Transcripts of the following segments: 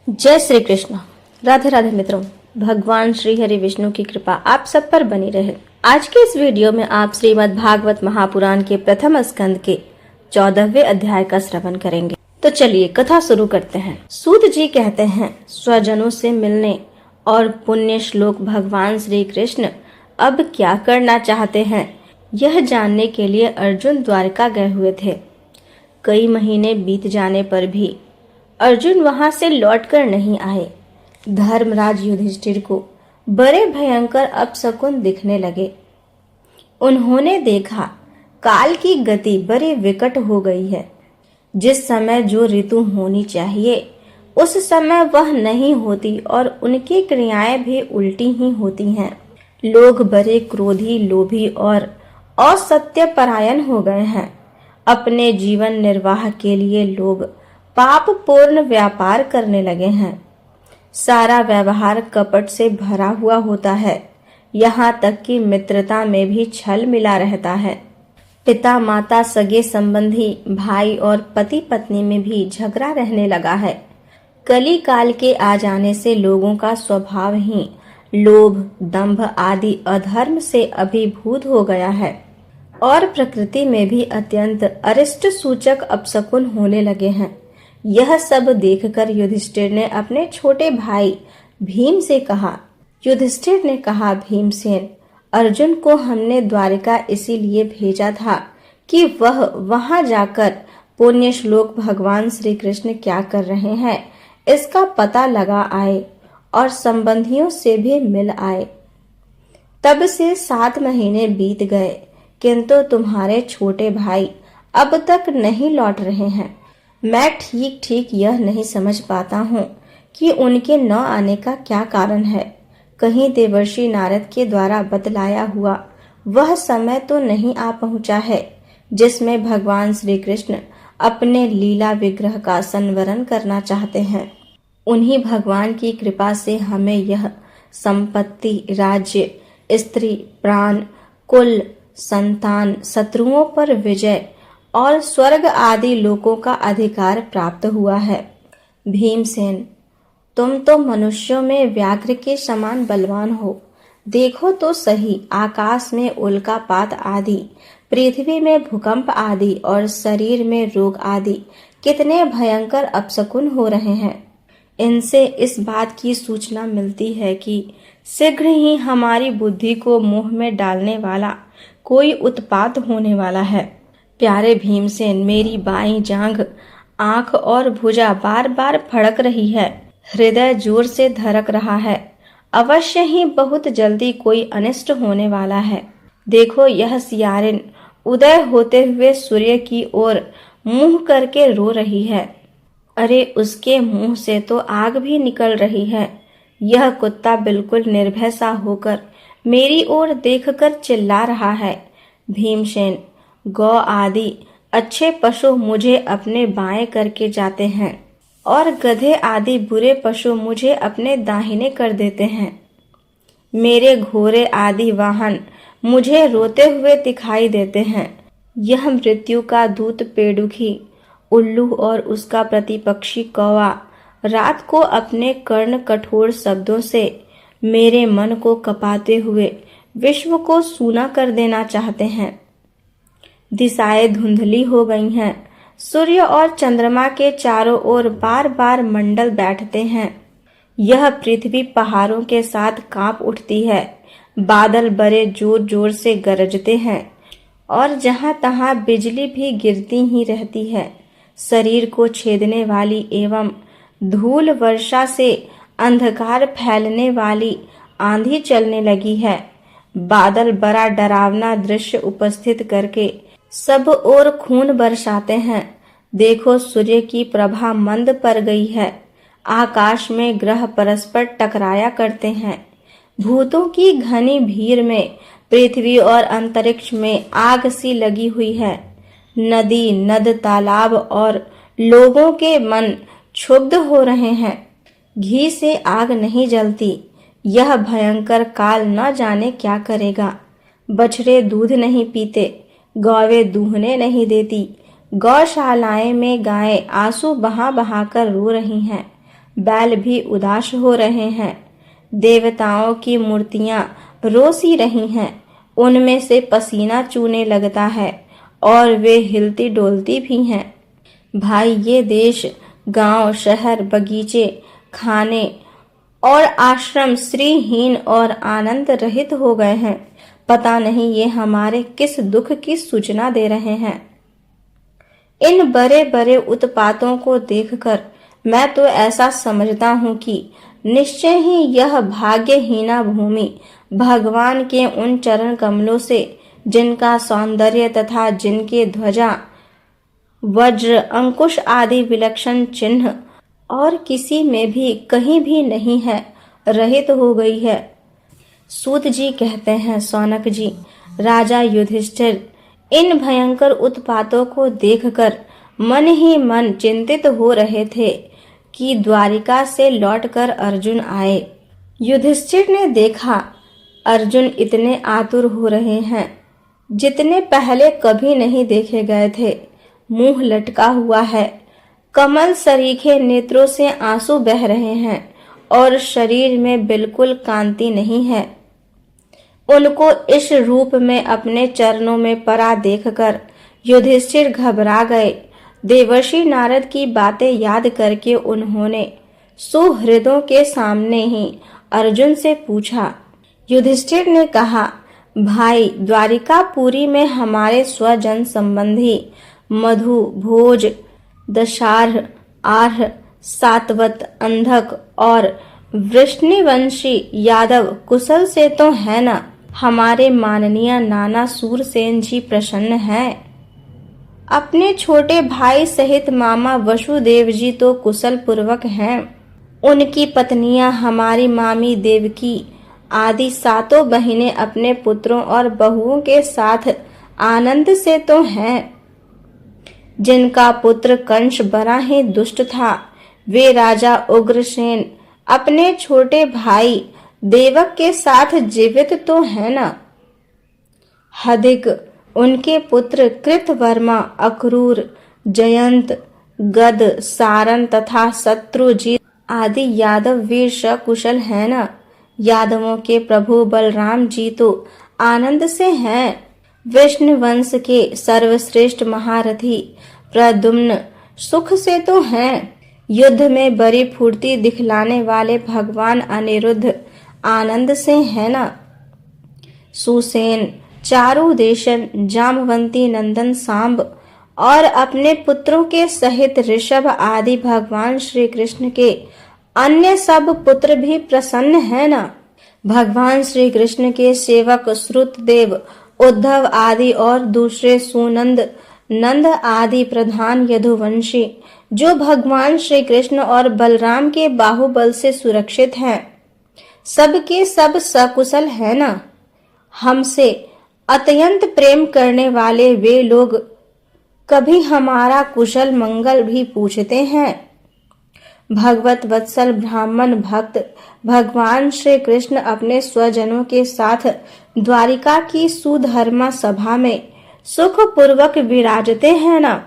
जय श्री कृष्ण। राधे राधे मित्रों, भगवान श्री हरि विष्णु की कृपा आप सब पर बनी रहे। आज के इस वीडियो में आप श्रीमद् भागवत महापुराण के प्रथम स्कंद के 14वें अध्याय का श्रवण करेंगे। तो चलिए कथा शुरू करते हैं। सूत जी कहते हैं, स्वजनों से मिलने और पुण्य श्लोक भगवान श्री कृष्ण अब क्या करना चाहते हैं, यह जानने के लिए अर्जुन द्वारका गए हुए थे। कई महीने बीत जाने पर भी अर्जुन वहां से लौटकर नहीं आए। धर्मराज युधिष्ठिर को बड़े भयंकर अपशकुन दिखने लगे। उन्होंने देखा काल की गति बड़ी विकट हो गई है। जिस समय जो ऋतु होनी चाहिए उस समय वह नहीं होती और उनकी क्रियाएं भी उल्टी ही होती हैं। लोग बड़े क्रोधी, लोभी और असत्य परायण हो गए हैं। अपने जीवन निर्वाह के लिए लोग पाप पूर्ण व्यापार करने लगे हैं। सारा व्यवहार कपट से भरा हुआ होता है। यहाँ तक कि मित्रता में भी छल मिला रहता है। पिता माता, सगे संबंधी, भाई और पति पत्नी में भी झगड़ा रहने लगा है। कली काल के आ जाने से लोगों का स्वभाव ही लोभ, दंभ आदि अधर्म से अभिभूत हो गया है और प्रकृति में भी अत्यंत अरिष्ट सूचक अपशकुन होने लगे हैं। यह सब देखकर युधिष्ठिर ने अपने छोटे भाई भीम से कहा। युधिष्ठिर ने कहा, भीमसेन, अर्जुन को हमने द्वारिका इसीलिए भेजा था कि वह वहां जाकर पुण्य श्लोक भगवान श्री कृष्ण क्या कर रहे हैं इसका पता लगा आए और संबंधियों से भी मिल आए। तब से 7 महीने बीत गए, किंतु तुम्हारे छोटे भाई अब तक नहीं लौट रहे हैं। मैं ठीक ठीक यह नहीं समझ पाता हूँ कि उनके न आने का क्या कारण है। कहीं देवर्षि नारद के द्वारा बतलाया हुआ वह समय तो नहीं आ पहुँचा है जिसमें भगवान श्री कृष्ण अपने लीला विग्रह का संवरण करना चाहते हैं। उन्हीं भगवान की कृपा से हमें यह संपत्ति, राज्य, स्त्री, प्राण, कुल, संतान, शत्रुओं पर विजय और स्वर्ग आदि लोकों का अधिकार प्राप्त हुआ है। भीमसेन, तुम तो मनुष्यों में व्याघ्र के समान बलवान हो। देखो तो सही, आकाश में उल्कापात आदि, पृथ्वी में भूकंप आदि और शरीर में रोग आदि कितने भयंकर अपशकुन हो रहे हैं। इनसे इस बात की सूचना मिलती है कि शीघ्र ही हमारी बुद्धि को मोह में डालने वाला कोई उत्पात होने वाला है। प्यारे भीमसेन, मेरी बाईं जांघ, आंख और भुजा बार बार फड़क रही है। हृदय जोर से धड़क रहा है। अवश्य ही बहुत जल्दी कोई अनिष्ट होने वाला है। देखो, यह सियारिन उदय होते हुए सूर्य की ओर मुंह करके रो रही है। अरे, उसके मुंह से तो आग भी निकल रही है। यह कुत्ता बिल्कुल निर्भय सा होकर मेरी ओर देखकर चिल्ला रहा है। भीमसेन, गौ आदि अच्छे पशु मुझे अपने बाएं करके जाते हैं और गधे आदि बुरे पशु मुझे अपने दाहिने कर देते हैं। मेरे घोड़े आदि वाहन मुझे रोते हुए दिखाई देते हैं। यह मृत्यु का दूत पेड़ुखी, उल्लू और उसका प्रतिपक्षी कौवा रात को अपने कर्ण कठोर शब्दों से मेरे मन को कपाते हुए विश्व को सूना कर देना चाहते हैं। दिशाएं धुंधली हो गई हैं। सूर्य और चंद्रमा के चारों ओर बार बार मंडल बैठते हैं। यह पृथ्वी पहाड़ों के साथ कांप उठती है। बादल बड़े जोर जोर से गरजते हैं और जहां तहां बिजली भी गिरती ही रहती है। शरीर को छेदने वाली एवं धूल वर्षा से अंधकार फैलने वाली आंधी चलने लगी है। बादल बड़ा डरावना दृश्य उपस्थित करके सब ओर खून बरसाते हैं। देखो, सूर्य की प्रभा मंद पड़ गई है। आकाश में ग्रह परस्पर टकराया करते हैं। भूतों की घनी भीड़ में पृथ्वी और अंतरिक्ष में आग सी लगी हुई है। नदी, नद, तालाब और लोगों के मन क्षुब्ध हो रहे हैं। घी से आग नहीं जलती। यह भयंकर काल न जाने क्या करेगा। बछड़े दूध नहीं पीते, गौवें दूहने नहीं देती। गौशालाएं में गायें आंसू बहा बहा कर रो रही हैं। बैल भी उदास हो रहे हैं। देवताओं की मूर्तियां रोसी रही हैं, उनमें से पसीना चूने लगता है और वे हिलती डोलती भी हैं। भाई, ये देश, गांव, शहर, बगीचे, खाने और आश्रम श्रीहीन और आनंद रहित हो गए हैं। पता नहीं ये हमारे किस दुख की सूचना दे रहे हैं। इन बड़े बड़े उत्पातों को देखकर मैं तो ऐसा समझता हूँ कि निश्चय ही यह भाग्यहीना भूमि भगवान के उन चरण कमलों से, जिनका सौंदर्य तथा जिनके ध्वजा, वज्र, अंकुश आदि विलक्षण चिन्ह और किसी में भी कहीं भी नहीं है, रहित हो गई है। सूत जी कहते हैं, सौनक जी, राजा युधिष्ठिर इन भयंकर उत्पातों को देखकर मन ही मन चिंतित हो रहे थे कि द्वारिका से लौटकर अर्जुन आए। युधिष्ठिर ने देखा अर्जुन इतने आतुर हो रहे हैं जितने पहले कभी नहीं देखे गए थे। मुंह लटका हुआ है, कमल सरीखे नेत्रों से आंसू बह रहे हैं और शरीर में बिल्कुल कांति नहीं है। उनको इस रूप में अपने चरणों में पड़ा देखकर युधिष्ठिर घबरा गए। देवर्षि नारद की बातें याद करके उन्होंने सुहृदों के सामने ही अर्जुन से पूछा। युधिष्ठिर ने कहा, भाई, द्वारिकापुरी में हमारे स्वजन संबंधी मधु, भोज, दशार्ह, आर्ह, सातवत, अंधक और वृष्णिवंशी यादव कुशल से तो है ना? हमारे माननीय नाना सूरसेन जी प्रसन्न हैं। अपने छोटे भाई सहित मामा वसुदेव जी तो कुशल पूर्वक हैं। उनकी पत्नियां हमारी मामी देवकी आदि सातों बहिनें अपने पुत्रों और बहुओं के साथ आनंद से तो हैं। जिनका पुत्र कंस बड़ा ही दुष्ट था, वे राजा उग्रसेन अपने छोटे भाई देवक के साथ जीवित तो है ना? हदिक, उनके पुत्र कृतवर्मा, अक्रूर, जयंत, गद, सारन तथा शत्रुजीत आदि यादव वीर सकुशल है ना? यादवों के प्रभु बलराम जी तो आनंद से हैं। विष्णु वंश के सर्वश्रेष्ठ महारथी प्रद्युम्न सुख से तो हैं। युद्ध में बड़ी फुर्ती दिखलाने वाले भगवान अनिरुद्ध आनंद से है ना? सुसेन, चारुदेशन, जामवंती नंदन सांब और अपने पुत्रों के सहित ऋषभ आदि भगवान श्री कृष्ण के अन्य सब पुत्र भी प्रसन्न है ना? भगवान श्री कृष्ण के सेवक श्रुतदेव, उद्धव आदि और दूसरे सुनंद, नंद आदि प्रधान यदुवंशी जो भगवान श्री कृष्ण और बलराम के बाहुबल से सुरक्षित हैं, सबके सब सकुशल है ना? हमसे अत्यंत प्रेम करने वाले वे लोग कभी हमारा कुशल मंगल भी पूछते हैं। भगवत वत्सल ब्राह्मण भक्त भगवान श्री कृष्ण अपने स्वजनों के साथ द्वारिका की सुधर्मा सभा में सुख पूर्वक विराजते हैं ना?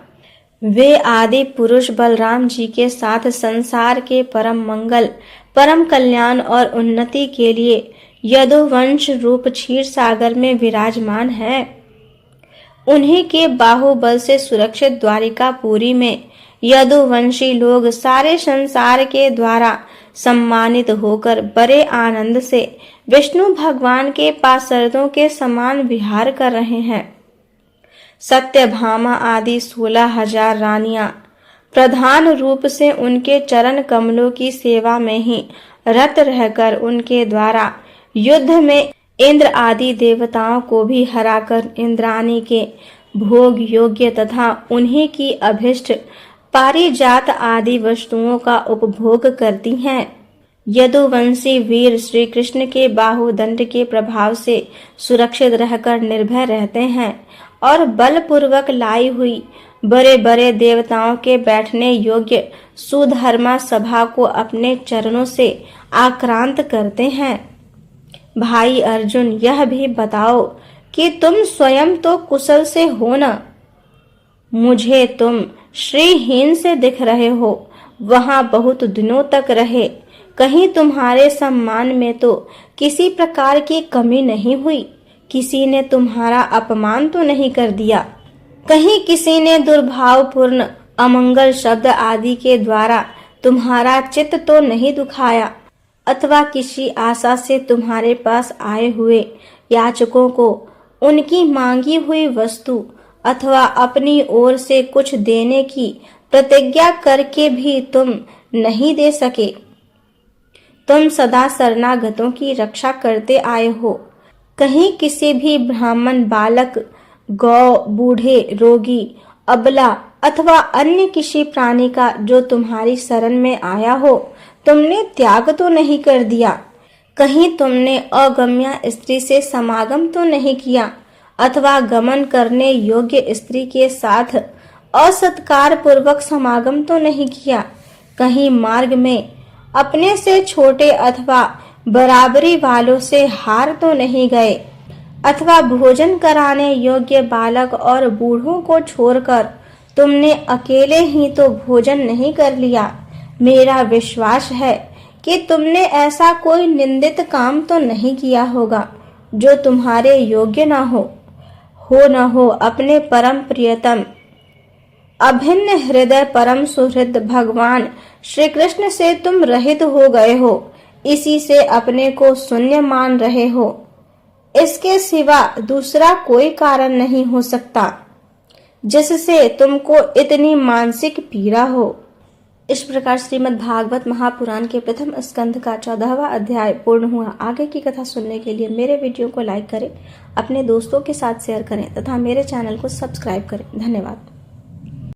वे आदि पुरुष बलराम जी के साथ संसार के परम मंगल, परम कल्याण और उन्नति के लिए यदुवंश रूप क्षीर सागर में विराजमान है। उन्हीं के बाहुबल से सुरक्षित द्वारिकापुरी में यदुवंशी लोग सारे संसार के द्वारा सम्मानित होकर बड़े आनंद से विष्णु भगवान के पार्षदों के समान विहार कर रहे हैं। सत्यभामा आदि 16,000 रानियां प्रधान रूप से उनके चरण कमलों की सेवा में ही रत रहकर उनके द्वारा युद्ध में इंद्र आदि देवताओं को भी हराकर इंद्राणी के भोग योग्य तथा उन्हीं की अभिष्ट पारिजात आदि वस्तुओं का उपभोग करती हैं। यदुवंशी वीर श्री कृष्ण के बाहुदंड के प्रभाव से सुरक्षित रहकर निर्भय रहते हैं और बलपूर्वक लाई हुई बड़े बड़े देवताओं के बैठने योग्य सुधर्मा सभा को अपने चरणों से आक्रांत करते हैं। भाई अर्जुन, यह भी बताओ कि तुम स्वयं तो कुशल से हो न? मुझे तुम श्रीहीन से दिख रहे हो। वहां बहुत दिनों तक रहे। कहीं तुम्हारे सम्मान में तो किसी प्रकार की कमी नहीं हुई? किसी ने तुम्हारा अपमान तो नहीं कर दिया? कहीं किसी ने दुर्भावपूर्ण अमंगल शब्द आदि के द्वारा तुम्हारा चित्त तो नहीं दुखाया? अथवा किसी आशा से तुम्हारे पास आए हुए याचकों को उनकी मांगी हुई वस्तु अथवा अपनी ओर से कुछ देने की प्रतिज्ञा करके भी तुम नहीं दे सके? तुम सदा शरणागतों की रक्षा करते आए हो। कहीं किसी भी ब्राह्मण, बालक, गौ, बूढ़े, रोगी, अबला अथवा अन्य किसी प्राणी का जो तुम्हारी शरण में आया हो तुमने त्याग तो नहीं कर दिया? कहीं तुमने अगम्या स्त्री से समागम तो नहीं किया अथवा गमन करने योग्य स्त्री के साथ असत्कार पूर्वक समागम तो नहीं किया? कहीं मार्ग में अपने से छोटे अथवा बराबरी वालों से हार तो नहीं गए? अथवा भोजन कराने योग्य बालक और बूढ़ों को छोड़कर तुमने अकेले ही तो भोजन नहीं कर लिया? मेरा विश्वास है कि तुमने ऐसा कोई निंदित काम तो नहीं किया होगा जो तुम्हारे योग्य न हो अपने परम प्रियतम अभिन्न हृदय परम सुहृद भगवान श्री कृष्ण से तुम रहित हो गए हो। इसी से अपने को शून्य मान रहे हो। इसके सिवा दूसरा कोई कारण नहीं हो सकता जिससे तुमको इतनी मानसिक पीड़ा हो। इस प्रकार श्रीमद् भागवत महापुराण के प्रथम स्कंध का 14वां अध्याय पूर्ण हुआ। आगे की कथा सुनने के लिए मेरे वीडियो को लाइक करें, अपने दोस्तों के साथ शेयर करें तथा मेरे चैनल को सब्सक्राइब करें। धन्यवाद।